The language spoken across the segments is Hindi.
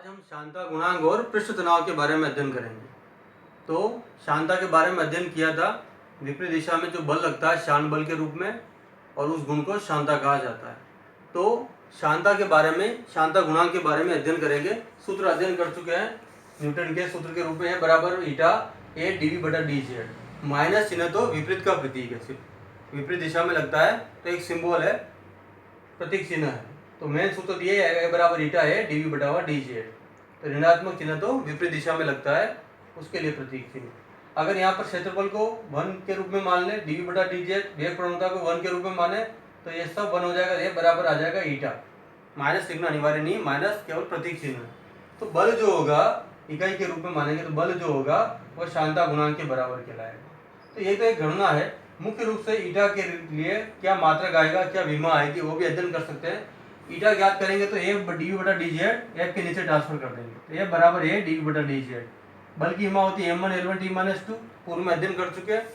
आज हम शांता गुणांक और पृष्ठ तनाव के बारे में अध्ययन करेंगे। तो शांता के बारे में अध्ययन किया था। विपरीत दिशा में जो बल लगता है शांत बल के रूप में, और उस गुण को शांता कहा जाता है। तो शांता के बारे में, शांता गुणांक के बारे में अध्ययन करेंगे। सूत्र अध्ययन कर चुके हैं। न्यूटन के सूत्र के रूप में है बराबर ईटा ए डीवी बटा डी जेड। माइनस चिन्ह तो विपरीत का प्रतीक है, सिर्फ विपरीत दिशा में लगता है तो एक सिंबल है, प्रतीक चिन्ह है। तो मेन सूत्र दिए ए बराबर ईटा है डीवी बटा डी जेड। तो ऋणात्मक चिन्ह तो विपरीत दिशा में लगता है, उसके लिए प्रतीक चिन्ह। अगर यहाँ पर क्षेत्रफल को 1 के रूप में मान ले, डीवी बटा डी जेड, वेग प्रवणता को 1 के रूप में माने, तो ये सब 1 हो जाएगा। ये बराबर आ जाएगा ईटा। माइनस लिखना अनिवार्य नहीं, माइनस केवल प्रतीक चिन्ह है। तो बल जो होगा इकाई के रूप में मानेंगे, तो बल जो होगा वह शांता गुणांक के बराबर कहलाएगा। तो ये तो एक गणना है। मुख्य रूप से ईटा के लिए क्या मात्रक आएगा, क्या विमा आएगी, वो भी अध्ययन कर सकते हैं। ईटा ज्ञात करेंगे तो ए डीवी बटा डी जेड एफ के नीचे ट्रांसफर कर देंगे, तो ये बराबर है डीवी बटा डी जेड। बल की विमा होती है m1 L1 T माइनस 2, पूर्व में अध्ययन कर चुके हैं।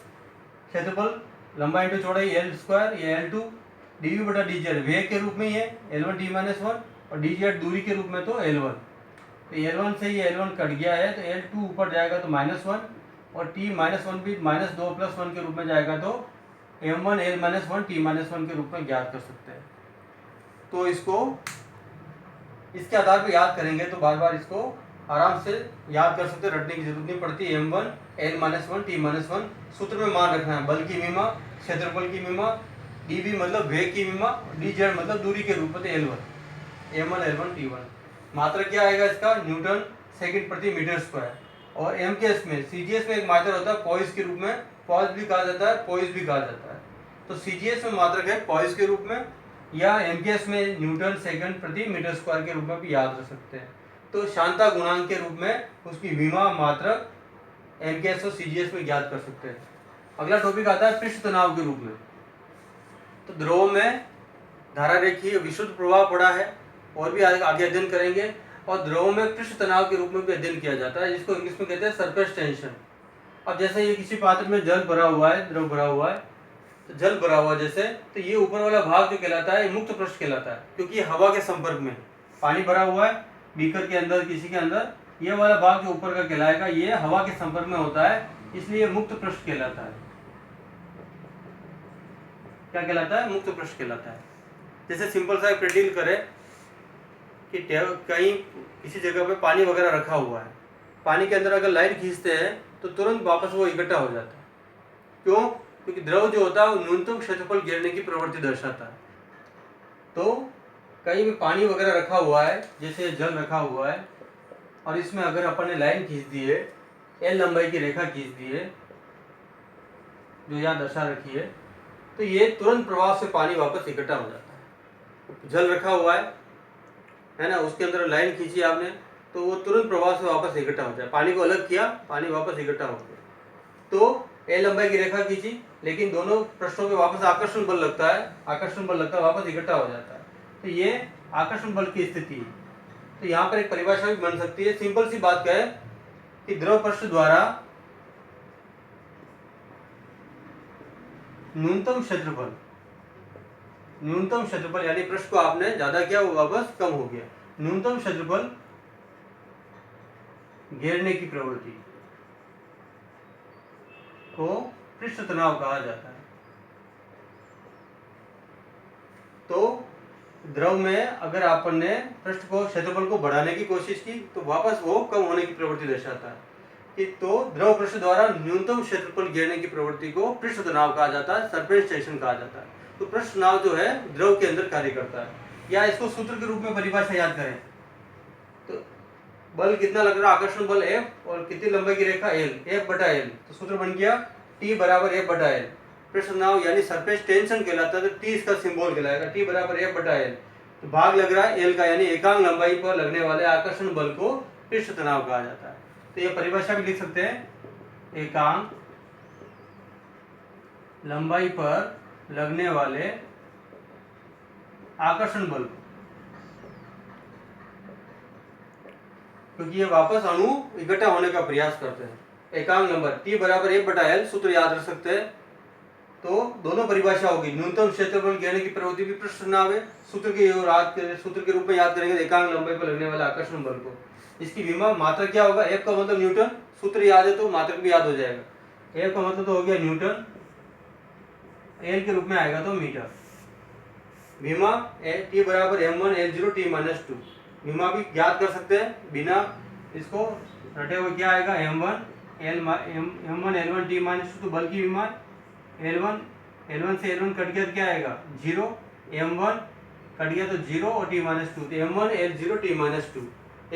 क्षेत्रफल लंबाई इंटू चौड़ाई L स्क्वायर, ये L2। डीवी बटा डी जेड वेग के रूप में ये L1 T माइनस 1, और डी जेड दूरी के रूप में तो L1। तो L1 से ये L1 कट गया है, तो L2 ऊपर जाएगा तो -1, और T माइनस 1 भी -2 + 1 के रूप में जाएगा, तो m1 L minus 1 T minus 1 के रूप में ज्ञात कर सकते हैं। तो इसको इसके आधार पर याद करेंगे तो बार बार इसको आराम से याद कर सकते हैं, रटने की जरूरत नहीं पड़ती। m1 L minus 1 T minus 1 सूत्र में मान रखना है। बल की मीमा, क्षेत्रफल की मीमा, dv मतलब वेग की मीमा, dz मतलब दूरी के रूप में L1, m1 L1 T1। मात्रा क्या आएगा इसका, न्यूटन सेकंड प्रति मीटर स्क्वायर। और एमकेएस में, सीजीएस में एक मात्रा होता है पॉइस के रूप में, पॉइस भी कहा जाता है, पोइस भी कहा जाता है। तो सीजीएस में मात्रक है पॉइस के रूप में, या एमकेएस में न्यूटन सेकंड प्रति मीटर स्क्वायर के रूप में भी याद रख सकते हैं। तो शांता गुणांक के रूप में उसकी विमा मात्रक एमकेएस और सीजीएस में ज्ञात कर सकते हैं। अगला टॉपिक आता है पृष्ठ तनाव के रूप में। तो द्रव में धारा रेखीय विशुद्ध प्रभाव पड़ा है, और भी आगे अध्ययन करेंगे। और द्रव में पृष्ठ तनाव के रूप में भी अध्ययन किया जाता है, जिसको इंग्लिश में कहते हैं सरफेस टेंशन। अब जैसे ये किसी पात्र में जल भरा हुआ है, द्रव भरा हुआ है, तो जल भरा हुआ जैसे, तो ये ऊपर वाला भाग जो कहलाता है मुक्त पृष्ठ कहलाता है, क्योंकि ये हवा के संपर्क में, पानी भरा हुआ है बीकर के अंदर, किसी के अंदर, ये वाला भाग जो ऊपर का कहलाएगा ये हवा के संपर्क में होता है, इसलिए मुक्त पृष्ठ कहलाता है। क्या कहलाता है, मुक्त पृष्ठ कहलाता है। जैसे सिंपल सा प्रेडिल करें कि कहीं किसी जगह पे पानी वगैरह रखा हुआ है, पानी के अंदर अगर लाइन खींचते हैं तो तुरंत वापस वो इकट्ठा हो जाता है। क्यों? क्योंकि द्रव जो होता है वो न्यूनतम क्षेत्रफल घेरने की प्रवृत्ति दर्शाता है। तो कहीं भी पानी वगैरह रखा हुआ है, जैसे जल रखा हुआ है, और इसमें अगर अपन ने लाइन खींच दी है, एल लंबाई की रेखा खींच दी है जो यहाँ दर्शा रखी है, तो ये तुरंत प्रभाव से पानी वापस इकट्ठा हो जाता है। जल रखा हुआ है ना, उसके अंदर लाइन खींची आपने, तो वो तुरंत प्रभाव से वापस इकट्ठा हो जाए। पानी को अलग किया, पानी वापस इकट्ठा हो गया। तो एल लंबाई की रेखा खींची, लेकिन दोनों पृष्ठों पे वापस आकर्षण बल लगता है, वापस इकट्ठा हो जाता है। तो ये आकर्षण बल की स्थिति है। तो यहाँ पर एक परिभाषा भी बन सकती है। सिंपल सी बात कहे कि द्रव पृष्ठ द्वारा न्यूनतम क्षेत्रफल यानी पृष्ठ को आपने ज्यादा किया, वो वापस कम हो गया। न्यूनतम क्षेत्रफल घेरने की प्रवृत्ति को पृष्ठ तनाव कहा जाता है। तो द्रव में अगर आपने पृष्ठ को, क्षेत्रफल को बढ़ाने की कोशिश की, तो वापस वो कम होने की प्रवृत्ति दर्शाता है। कि तो द्रव पृष्ठ द्वारा न्यूनतम क्षेत्रफल घेरने की प्रवृत्ति को पृष्ठ तनाव कहा जाता है, सरफेस टेंशन कहा जाता है। तो पृष्ठ तनाव जो है द्रव के अंदर कार्य करता है। या इसको सूत्र के रूप में परिभाषा याद करें तो बल कितना लग रहा है, आकर्षण बल F, और कितनी लंबाई की रेखा L, F बटा L। तो सूत्र बन गया T बराबर F बटा L। पृष्ठ तनाव यानी सरफेस टेंशन कहलाता है, तो T इसका सिंबल कहलाएगा, T बराबर F बटा L। तो भाग लग रहा है L का, यानी एकांक लंबाई पर लगने वाले आकर्षण बल को पृष्ठ तनाव कहा जाता है। तो ये परिभाषा भी लिख सकते हैं, एकांक लंबाई पर लगने वाले आकर्षण बल, क्योंकि ये वापस अणु इकट्ठा होने का प्रयास करते हैं। एकांक नंबर T बराबर F बटा L, सूत्र याद रख सकते हैं। तो दोनों परिभाषा होगी। न्यूनतम क्षेत्रफल ज्ञान की प्रवृत्ति भी प्रश्न तनाव है, सूत्र के रूप में याद करेंगे एकांक लंबाई पर लगने वाले आकर्षण बल को। इसकी विमा मात्रक क्या होगा, F का मतलब न्यूटन, सूत्र याद है तो मात्रक भी याद हो जाएगा। F का मतलब तो हो गया न्यूटन, L के रूप में आएगा तो मीटर। विमा T बराबर m1 L0 T - 2, विमा भी याद कर सकते हैं बिना इसको रटे हुए। क्या आएगा m1 L1 T - 2, तो बल की विमा L1 से L1 कट गया तो क्या आएगा 0, m1 कट गया तो 0 और T - 2, तो m1 L0 T - 2।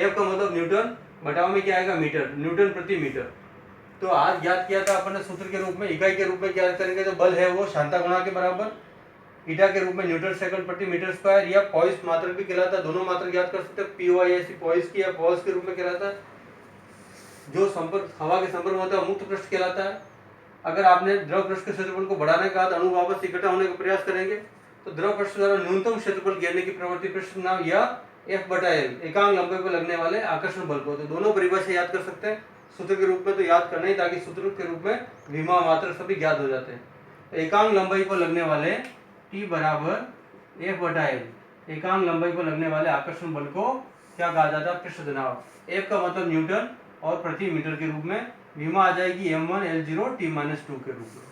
F का मतलब न्यूटन, बटाव में क्या आएगा मीटर, न्यूटन प्रति मीटर। तो आज याद किया था अपन ने सूत्र के रूप में, इकाई के रूप में क्या करेंगे, जो बल है वो क्षमता गुणा के बराबर, ईटा के रूप में न्यूटन सेकंड प्रति मीटर स्क्वायर, या पॉइस मात्रक भी कहलाता है, दोनों मात्रक याद कर सकते हैं। POIS पॉइस की या पॉइस के रूप में कहलाता है। जो संपर्क हवा के संपर्क में होता है मुक्त पृष्ठ कहलाता है। अगर आपने द्रव पृष्ठ के क्षेत्रफल को बढ़ाने का बाद अणु वापस इकट्ठा होने का प्रयास करेंगे तो द्रव पृष्ठ द्वारा न्यूनतम क्षेत्रफल घेरने की प्रवृत्ति पृष्ठ तनाव या F/L एकांक लंबाई पर लगने वाले आकर्षण बल को। तो दोनों परिभाषा याद कर सकते हैं सूत्र के रूप में, तो याद करना ही, ताकि सूत्र के रूप में विमा मात्रक सभी ज्ञात हो जाते हैं। तो एकांक लंबाई पर लगने वाले T बराबर F/L एकांक लंबाई पर लगने वाले आकर्षण बल को क्या कहा जाता है, पृष्ठ तनाव। F का मतलब न्यूटन और प्रति मीटर के रूप में, विमा आ जाएगी m1 L0 T - 2 के रूप में।